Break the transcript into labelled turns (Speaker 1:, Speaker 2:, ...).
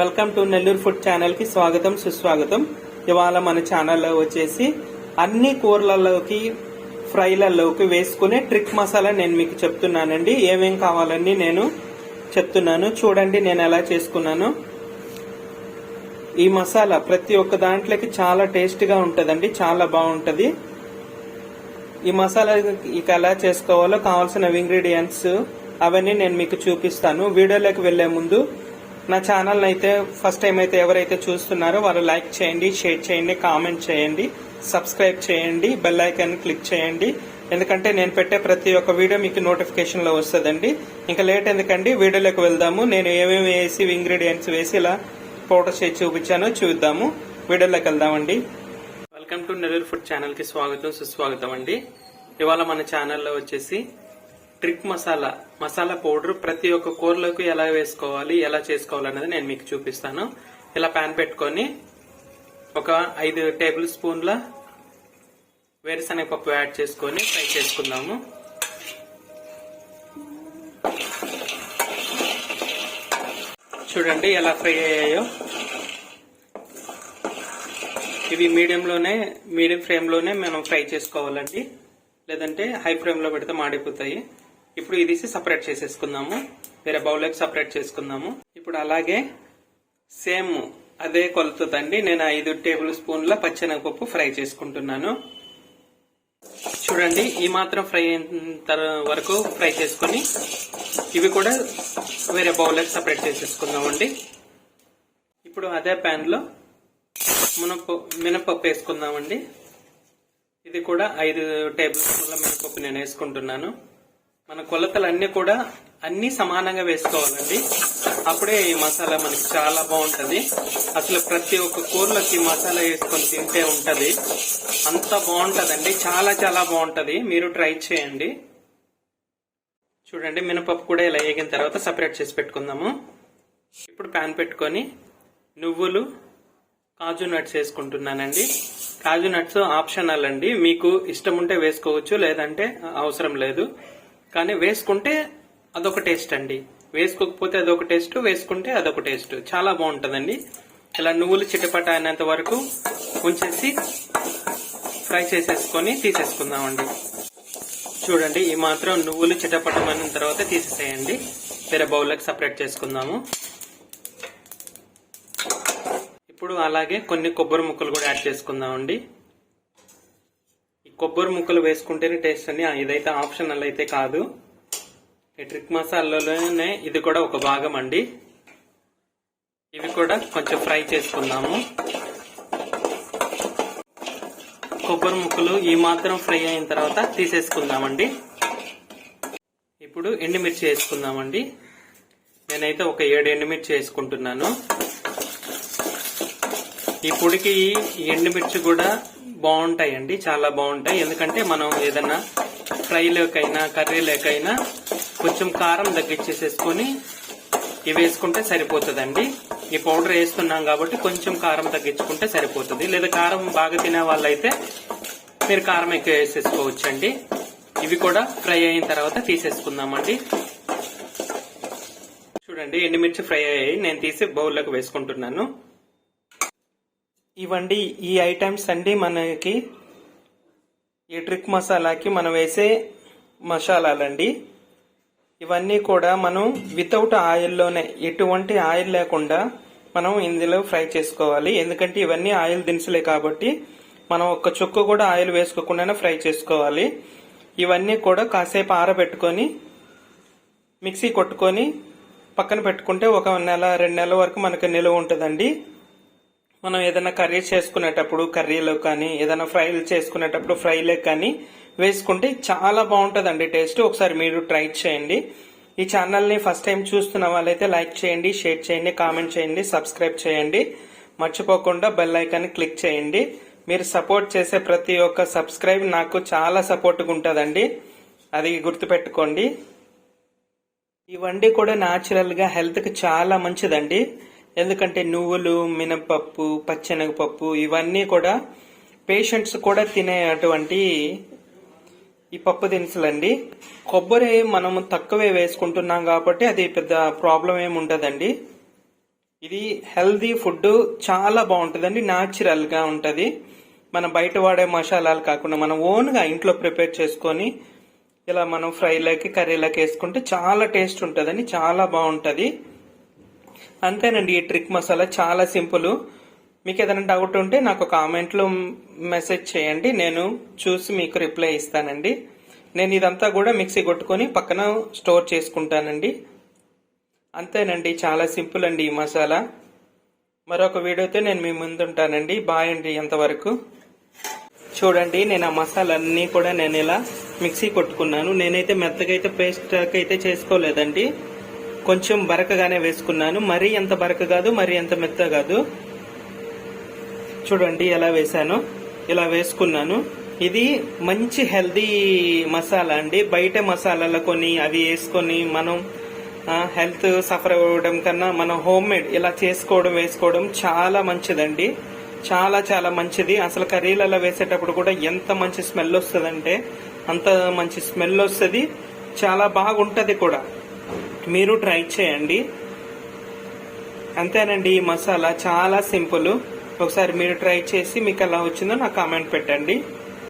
Speaker 1: Welcome to Nellore food channel కి స్వాగతం సుస్వాగతం. ఇవాళ మన ఛానల్లో వచ్చేసి అన్ని కూరలలోకి ఫ్రైలలోకి వేసుకునే ట్రిక్ మసాలా నేను మీకు చెప్తున్నానండి. ఏమేం కావాలని నేను చెప్తున్నాను, చూడండి నేను ఎలా చేసుకున్నాను. ఈ మసాలా ప్రతి ఒక్క దాంట్లోకి చాలా టేస్ట్గా ఉంటుందండి, చాలా బాగుంటుంది. ఈ మసాలా ఇక ఎలా చేసుకోవాలో కావాల్సిన ఇంగ్రీడియంట్స్ అవన్నీ నేను మీకు చూపిస్తాను. వీడియోలోకి వెళ్లే ముందు నా ఛానల్ అయితే ఫస్ట్ టైం అయితే ఎవరైతే చూస్తున్నారో వాళ్ళు లైక్ చేయండి, షేర్ చేయండి, కామెంట్ చేయండి, సబ్స్క్రైబ్ చేయండి, బెల్ ఐకాన్ క్లిక్ చేయండి. ఎందుకంటే నేను పెట్టే ప్రతి ఒక్క వీడియో మీకు నోటిఫికేషన్ లో వస్తుందండి. ఇంకా లేట్ ఎందుకండి, వీడియోలోకి వెళ్దాము. నేను ఏమేమి వేసి ఇంగ్రీడియంట్స్ వేసి ఇలా పౌడర్ చేసి చూపించానో చూద్దాము. వీడియోలోకి వెళ్దామండి. Welcome to Nellore food channel కి స్వాగతం సుస్వాగతం అండి. ఇవాళ మన ఛానల్లో వచ్చేసి ట్రిక్ మసాలా పౌడర్ ప్రతి ఒక్క కూరలోకి ఎలా వేసుకోవాలి, ఎలా చేసుకోవాలి అనేది నేను మీకు చూపిస్తాను. ఇలా ప్యాన్ పెట్టుకొని ఒక 5 టేబుల్ స్పూన్ల వేరుశనగ పప్పు యాడ్ చేసుకొని ఫ్రై చేసుకుందాము. చూడండి ఎలా ఫ్రై అయ్యాయో. ఇవి మీడియం ఫ్లేమ్ లోనే మనం ఫ్రై చేసుకోవాలండి, లేదంటే హై ఫ్లేమ్ లో పెడితే మాడిపోతాయి. ఇప్పుడు ఇది సపరేట్ చేసేసుకుందాము, వేరే బౌల్లోకి సపరేట్ చేసుకుందాము. ఇప్పుడు అలాగే సేమ్ అదే కొలతదండి నేను 5 టేబుల్ స్పూన్ల పచ్చెనగపప్పు ఫ్రై చేసుకుంటున్నాను. చూడండి ఈ మాత్రం ఫ్రై అయిన వరకు ఫ్రై చేసుకుని ఇవి కూడా వేరే బౌల్లోకి సపరేట్ చేసేసుకుందామండి. ఇప్పుడు అదే ప్యాన్ లో మినపప్పు వేసుకుందామండి. ఇది కూడా 5 టేబుల్ స్పూన్ల మినపప్పు నేను వేసుకుంటున్నాను. మన కొలతలన్నీ కూడా అన్ని సమానంగా వేసుకోవాలండి, అప్పుడే ఈ మసాలా మనకి చాలా బాగుంటది. అసలు ప్రతి ఒక్క కూరలోకి మసాలా వేసుకొని తింటే ఉంటది, అంత బాగుంటదండి, చాలా చాలా బాగుంటది. మీరు ట్రై చేయండి. చూడండి మినపప్పు కూడా ఇలా వేగిన తర్వాత సపరేట్ చేసి పెట్టుకుందాము. ఇప్పుడు ప్యాన్ పెట్టుకొని నువ్వులు, కాజు నట్స్ వేసుకుంటున్నానండి. కాజు నట్స్ ఆప్షనల్ అండి, మీకు ఇష్టం ఉంటే వేసుకోవచ్చు, లేదంటే అవసరం లేదు. కానీ వేసుకుంటే అదొక టేస్ట్ అండి, వేసుకోకపోతే అదొక టేస్ట్, వేసుకుంటే అదొక టేస్ట్. చాలా బాగుంటుందండి. ఇలా నువ్వులు చిటపట అయినంత వరకు ఉంచేసి ఫ్రై చేసేసుకొని తీసేసుకుందామండి. చూడండి ఈ మాత్రం నువ్వులు చిటపటమైన తర్వాత తీసేసేయండి, వేరే బౌల్లోకి సపరేట్ చేసుకుందాము. ఇప్పుడు అలాగే కొన్ని కొబ్బరి ముక్కలు కూడా యాడ్ చేసుకుందామండి. కొబ్బరి ముక్కలు వేసుకుంటేనే టేస్ట్ అండి, ఇదైతే ఆప్షనల్ అయితే కాదు. ఈ ట్రిక్ మసాలాలోనే ఇది కూడా ఒక భాగం అండి. ఇవి కూడా కొంచెం ఫ్రై చేసుకుందాము. కొబ్బరి ముక్కలు ఈ మాత్రం ఫ్రై అయిన తర్వాత తీసేసుకుందామండి. ఇప్పుడు ఎండుమిర్చి వేసుకుందామండి. నేనైతే ఒక 7 ఎండుమిర్చి వేసుకుంటున్నాను. ఈ పొడికి ఎండుమిర్చి కూడా బాగుంటాయండి, చాలా బాగుంటాయి. ఎందుకంటే మనం ఏదన్నా ఫ్రైలోకైనా కర్రీలోకైనా కొంచెం కారం తగ్గించేసేసుకొని ఇవి వేసుకుంటే సరిపోతుందండి. ఈ పౌడర్ వేస్తున్నాం కాబట్టి కొంచెం కారం తగ్గించుకుంటే సరిపోతుంది. లేదా కారం బాగా తినే వాళ్ళైతే మీరు కారం ఎక్కువ వేసేసుకోవచ్చండి. ఇవి కూడా ఫ్రై అయిన తర్వాత తీసేసుకుందామండి. చూడండి ఎండుమిర్చి ఫ్రై అయ్యాయి, నేను తీసి బౌల్లోకి వేసుకుంటున్నాను. ఇవండి ఈ ఐటమ్స్ అండి మనకి ఈ ట్రిక్ మసాలాకి మనం వేసే మసాలాలండి. ఇవన్నీ కూడా మనం వితౌట్ ఆయిల్లోనే, ఎటువంటి ఆయిల్ లేకుండా మనం ఇందులో ఫ్రై చేసుకోవాలి. ఎందుకంటే ఇవన్నీ ఆయిల్ దినుసులే కాబట్టి మనం ఒక్క చుక్క కూడా ఆయిల్ వేసుకోకుండానే ఫ్రై చేసుకోవాలి. ఇవన్నీ కూడా కాసేపు ఆరబెట్టుకొని మిక్సీ కొట్టుకొని పక్కన పెట్టుకుంటే ఒక 1-2 నెలల వరకు మనకు నిలువ ఉంటుందండి. మనం ఏదైనా కర్రీ చేసుకునేటప్పుడు కర్రీలో కానీ ఏదైనా ఫ్రైలు చేసుకునేటప్పుడు ఫ్రైలో కానీ వేసుకుంటే చాలా బాగుంటుందండి టేస్ట్. ఒకసారి మీరు ట్రై చేయండి. ఈ ఛానల్ని ఫస్ట్ టైం చూస్తున్న వాళ్ళైతే లైక్ చేయండి, షేర్ చేయండి, కామెంట్ చేయండి, సబ్స్క్రైబ్ చేయండి. మర్చిపోకుండా బెల్ ఐకాన్ క్లిక్ చేయండి. మీరు సపోర్ట్ చేసే ప్రతి ఒక్క సబ్స్క్రైబ్ నాకు చాలా సపోర్ట్గా ఉంటుందండి, అది గుర్తుపెట్టుకోండి. ఇవన్నీ కూడా న్యాచురల్ గా హెల్త్ కి చాలా మంచిదండి. ఎందుకంటే నువ్వులు, మినపప్పు, పచ్చెనగపప్పు ఇవన్నీ కూడా పేషెంట్స్ కూడా తినేటువంటి ఈ పప్పు దినుసులండి. కొబ్బరి మనం తక్కువే వేసుకుంటున్నాం కాబట్టి అది పెద్ద ప్రాబ్లం ఏమి ఉండదండి. ఇది హెల్దీ ఫుడ్, చాలా బాగుంటుందండి. న్యాచురల్ గా ఉంటది. మనం బయట వాడే మసాలాలు కాకుండా మనం ఓన్ గా ఇంట్లో ప్రిపేర్ చేసుకొని ఇలా మనం ఫ్రైలోకి కర్రీలోకి వేసుకుంటే చాలా టేస్ట్ ఉంటుందండి, చాలా బాగుంటది. అంతేనండి, ఈ ట్రిక్ మసాలా చాలా సింపుల్. మీకు ఏదైనా డౌట్ ఉంటే నాకు కామెంట్లో మెసేజ్ చేయండి, నేను చూసి మీకు రిప్లై ఇస్తానండి. నేను ఇదంతా కూడా మిక్సీ కొట్టుకొని పక్కన స్టోర్ చేసుకుంటానండి. అంతేనండి, చాలా సింపుల్ అండి ఈ మసాలా. మరొక వీడియోతో నేను మీ ముందుంటానండి. బాయ్ అండి. అంతవరకు చూడండి, నేను ఆ మసాలాన్ని కూడా నేను ఇలా మిక్సీ కొట్టుకున్నాను. నేనైతే మెత్తగా అయితే పేస్ట్ అయితే చేసుకోలేదండి, కొంచెం బరకగానే వేసుకున్నాను. మరీ ఎంత బరక కాదు, మరీ ఎంత మెత్త కాదు. చూడండి ఎలా వేసాను, ఇలా వేసుకున్నాను. ఇది మంచి హెల్దీ మసాలా అండి. బయట మసాలాల కొని అవి వేసుకొని మనం హెల్త్ సఫర్ అవ్వడం కన్నా మనం హోమ్ మేడ్ ఇలా చేసుకోవడం వేసుకోవడం చాలా మంచిదండి. చాలా చాలా మంచిది. అసలు కర్రీలలో వేసేటప్పుడు కూడా ఎంత మంచి స్మెల్ వస్తుందంటే అంత మంచి స్మెల్ వస్తుంది, చాలా బాగుంటది కూడా. మీరు ట్రై చేయండి. అంతేనండి, ఈ మసాలా చాలా సింపుల్. ఒకసారి మీరు ట్రై చేసి మీకు ఎలా వచ్చిందో నాకు కామెంట్ పెట్టండి.